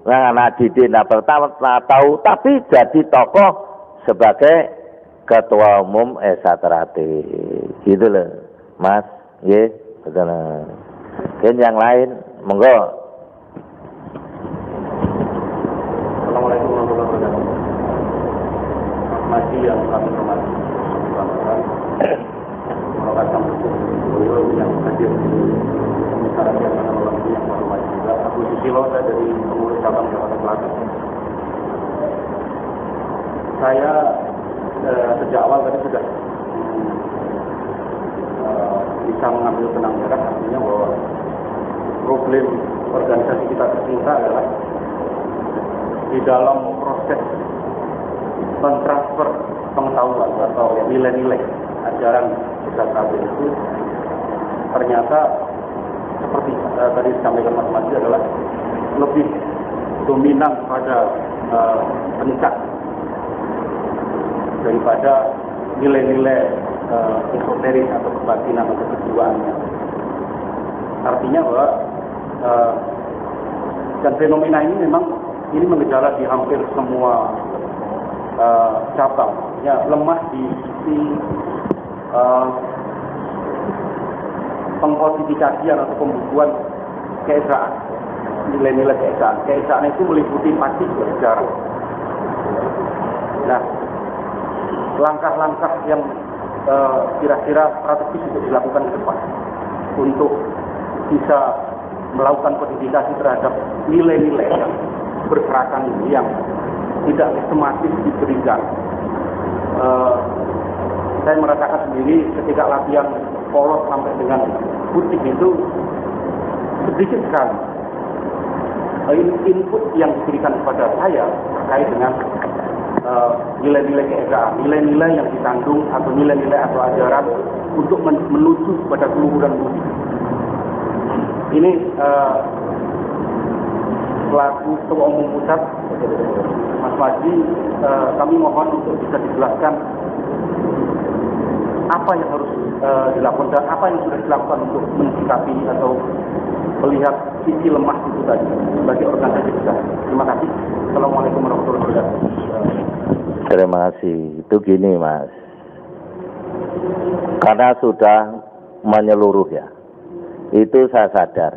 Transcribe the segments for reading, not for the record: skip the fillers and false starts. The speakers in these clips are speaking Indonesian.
anak didik pertama tahu, tapi jadi tokoh sebagai ketua umum Esaterate. Gitu loh, Mas. Nggih, betul. Dan yang lain, monggo. Assalamualaikum warahmatullahi wabarakatuh. Maji yang kami hormati, mengatakan beliau yang hadir di pembicaraan yang mana malam ini yang hormat juga. Aku Susilo, saya dari pengurus cabang Jakarta Selatan. Saya sejak awal tadi sudah bisa mengambil benang merah, artinya bahwa problem organisasi kita tercinta adalah di dalam proses mentransfer pengetahuan atau nilai-nilai ajaran Esaterate itu ternyata seperti tadi disampaikan Mas Madi adalah lebih dominan pada pencak daripada nilai-nilai esoterik atau kebatinan atau kejiwaannya. Artinya bahwa dan fenomena ini memang ini mengejala di hampir semua cabang, ya, lemah di sisi pengkodifikasian atau pembukuan keesaan, nilai-nilai keesaan. Keesaan itu meliputi pasti sejarah. Nah, langkah-langkah yang kira-kira strategis untuk dilakukan ke depan untuk bisa melakukan kodifikasi terhadap nilai-nilai yang berserakan ini yang tidak sistematis diberikan. Saya merasakan sendiri ketika latihan polos sampai dengan putih itu sedikit sekali input yang diberikan kepada saya terkait dengan nilai-nilai keesaan, nilai-nilai yang dikandung atau nilai-nilai atau ajaran untuk menuju kepada keluhuran budi. Ini selaku Ketua Umum Pusat Mas Maji, kami mohon untuk bisa dijelaskan apa yang harus dilakukan dan apa yang sudah dilakukan untuk mensikapi atau melihat sisi lemah itu tadi sebagai organisasi besar. Terima kasih. Assalamualaikum warahmatullahi wabarakatuh. Terima kasih. Itu gini, Mas. Karena sudah menyeluruh ya. Itu saya sadar.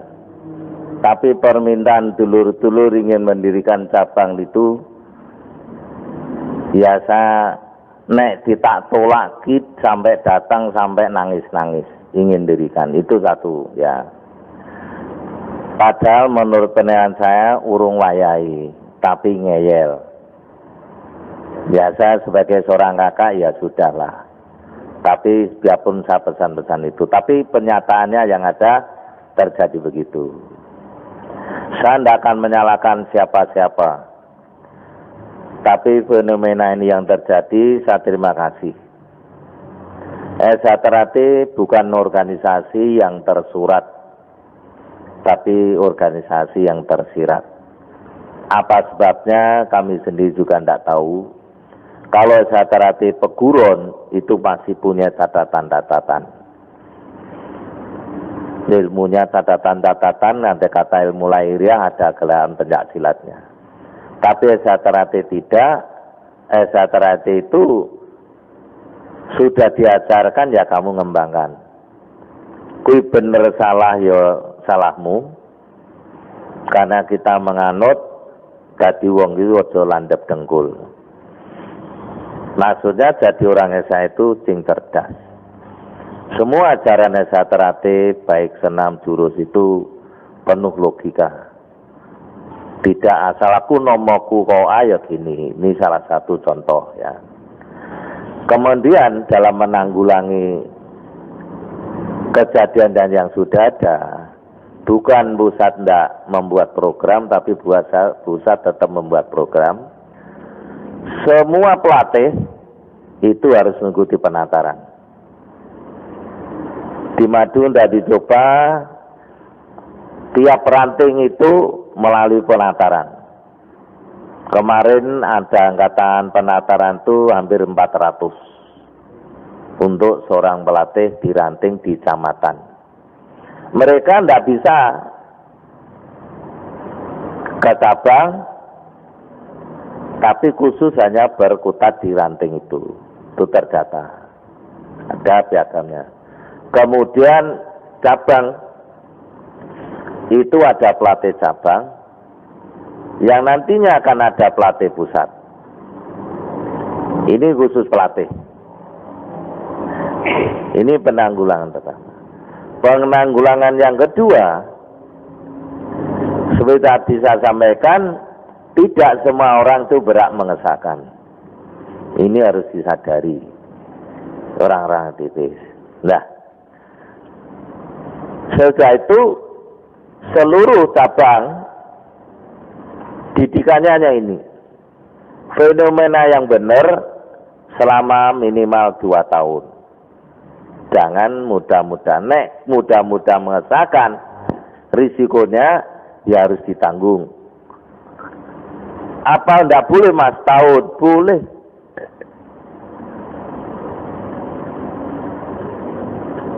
Tapi permintaan dulur-dulur ingin mendirikan cabang itu biasa nek ditak tolak sampai datang sampai nangis-nangis ingin dirikan. Itu satu ya. Padahal menurut penilaian saya urung wayai, tapi ngeyel. Biasa sebagai seorang kakak ya sudahlah. Tapi biarpun saya pesan-pesan itu, tapi penyataannya yang ada terjadi begitu. Saya tidak akan menyalahkan siapa-siapa. Tapi fenomena ini yang terjadi, saya terima kasih. Esaterate bukan organisasi yang tersurat, tapi organisasi yang tersirat. Apa sebabnya kami sendiri juga tidak tahu. Kalau Esaterate peguron itu masih punya catatan-catatan. Ilmunya catatan-catatan, nanti kata ilmu lahiriah ada gelaran pencaksilatnya. Tapi Esaterate tidak. Esaterate itu sudah diajarkan ya kamu ngembangkan. Kui bener salah ya salahmu. Karena kita menganut dadi wong itu aja landhep dengkul. Maksudnya jadi orang Esa itu sing cerdas. Semua ajaran Esaterate baik senam jurus itu penuh logika. Tidak asal aku nomoku kau ayo gini. Ini salah satu contoh ya. Kemudian dalam menanggulangi kejadian dan yang sudah ada, bukan pusat tidak membuat program, tapi pusat tetap membuat program. Semua pelatih itu harus mengikuti penataran. Di Madu tidak dicoba, tiap ranting itu melalui penataran. Kemarin ada angkatan penataran itu hampir 400 untuk seorang pelatih di ranting di kecamatan. Mereka tidak bisa ke cabang, tapi khusus hanya berkutat di ranting itu terdata, ada piagamnya. Kemudian cabang itu ada pelatih cabang, yang nantinya akan ada pelatih pusat. Ini khusus pelatih. Ini penanggulangan pertama. Penanggulangan yang kedua, seperti tadi saya sampaikan, tidak semua orang itu berhak mengesahkan. Ini harus disadari orang-orang aktivis. Nah, setelah itu seluruh cabang didikannya hanya ini. Fenomena yang benar selama minimal 2 tahun. Jangan mudah-mudah mengesahkan, risikonya ya harus ditanggung. Apa enggak boleh mas tahun? Boleh.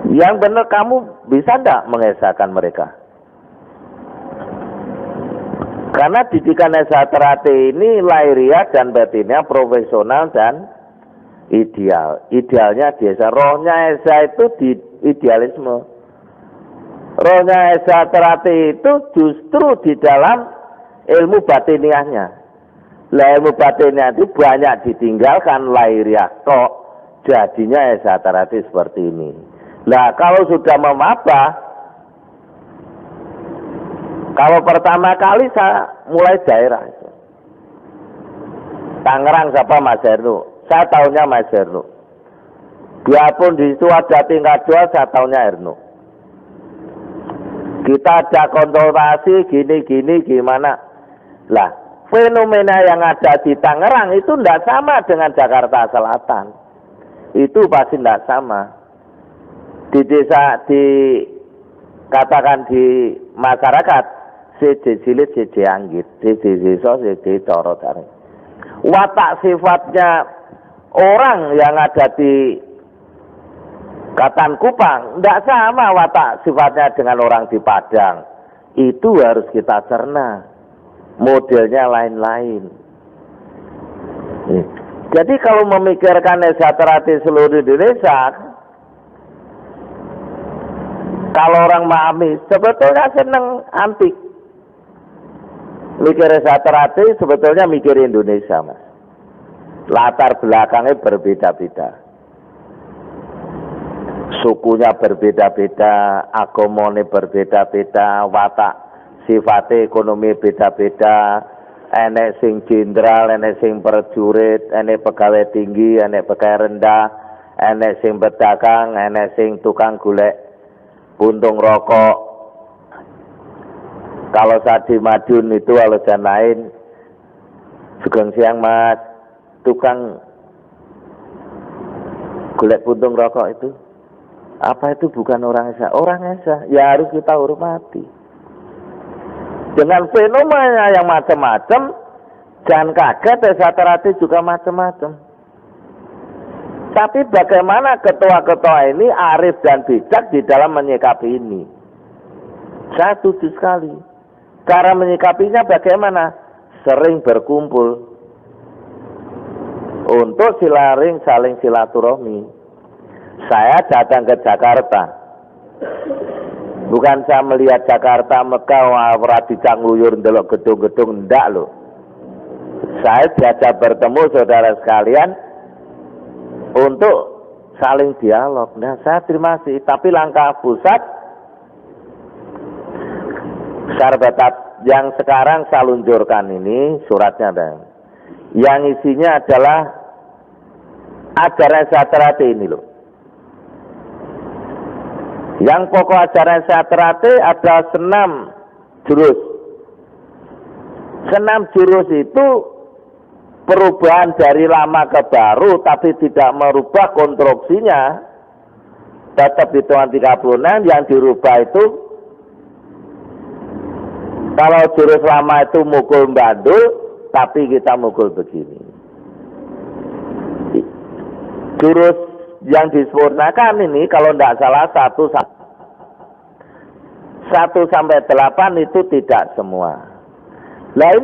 Yang benar kamu bisa enggak mengesahkan mereka? Karena didikan Esa Terate ini lahiriah dan batinnya profesional dan ideal. Idealnya biasa. Rohnya Esa itu di idealisme. Rohnya Esa Terate itu justru di dalam ilmu batiniahnya. Lah ilmu batiniah itu banyak ditinggalkan lahiriah kok. Jadinya Esa Terate seperti ini. Lah kalau sudah memabah, kalau pertama kali saya mulai daerah itu. Tangerang siapa Mas Hernu? Saya tahunya Mas Hernu. Biarpun di situ ada tingkat 2, saya tahunya Hernu. Kita ada konsultasi gini-gini gimana. Lah, fenomena yang ada di Tangerang itu tidak sama dengan Jakarta Selatan. Itu pasti tidak sama. Di desa, katakan di masyarakat, cilik anggit, desa coro taring. Watak sifatnya orang yang ada di Katan Kupang tidak sama watak sifatnya dengan orang di Padang. Itu harus kita cerna. Modelnya lain-lain. Jadi kalau memikirkan Esa Terate seluruh Indonesia, kalau orang memahami sebetulnya seneng antik. Mikir Esa Terate sebetulnya mikir Indonesia, Mas. Latar belakangnya berbeda-beda. Sukunya berbeda-beda, agamanya berbeda-beda, watak sifatnya ekonomi beda-beda. Enek sing jenderal, enek sing prajurit, enek pegawai tinggi, enek pegawai rendah, enek sing pedagang, enek sing tukang golek puntung rokok. Kalau saat di Madiun itu alasan lain, Sugeng siang mas, tukang golek puntung rokok itu, apa itu bukan orang Esa? Orang Esa, ya harus kita hormati. Dengan fenomena yang macam-macam, jangan kaget Esa Terate juga macam-macam. Tapi bagaimana ketua-ketua ini arif dan bijak di dalam menyikapi ini? Saya setuju sekali. Cara menyikapinya bagaimana? Sering berkumpul untuk saling silaturahmi. Saya datang ke Jakarta, bukan saya melihat Jakarta Mekah ora dijak ngluyur ndelok gedung-gedung, ndak loh. Saya diajak bertemu saudara sekalian untuk saling dialog. Nah, saya terima kasih. Tapi langkah pusat Sarbatat yang sekarang saya luncurkan ini suratnya ada. Yang isinya adalah ajaran Esa Terate ini loh. Yang pokok ajaran Esa Terate ada 6 jurus. 6 jurus itu perubahan dari lama ke baru, tapi tidak merubah konstruksinya. Tetap hitungan 36, yang dirubah itu, kalau jurus lama itu mukul bandul, tapi kita mukul begini. Jurus yang disempurnakan ini, kalau tidak salah 1 sampai 8 itu tidak semua. Lah ini